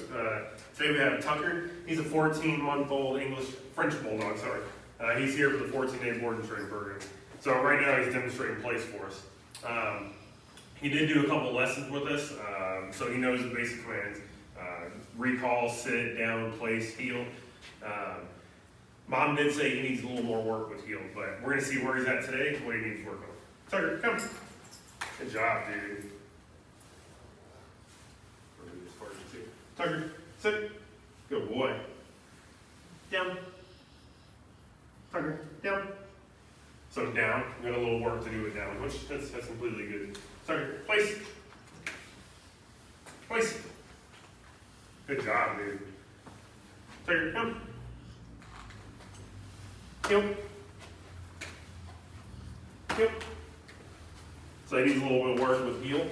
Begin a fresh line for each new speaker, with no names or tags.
Coast. Today we have Tucker. He's a 14-month-old French Bulldog, sorry. He's here for the 14-day board and train program. So right now he's demonstrating place for us. He did do a couple lessons with us, so he knows the basic commands. Recall, sit, down, place, heel. Mom did say he needs a little more work with heel, but we're gonna see where he's at today and what he needs work on. Tucker, come. Good job, dude. Tucker, sit. Good boy. Down. Tucker, down. So down, we got a little work to do with down, which that's completely good. Tucker, place. Place. Good job, dude. Tucker, come. Heel. Heel. So he needs a little bit of work with heel.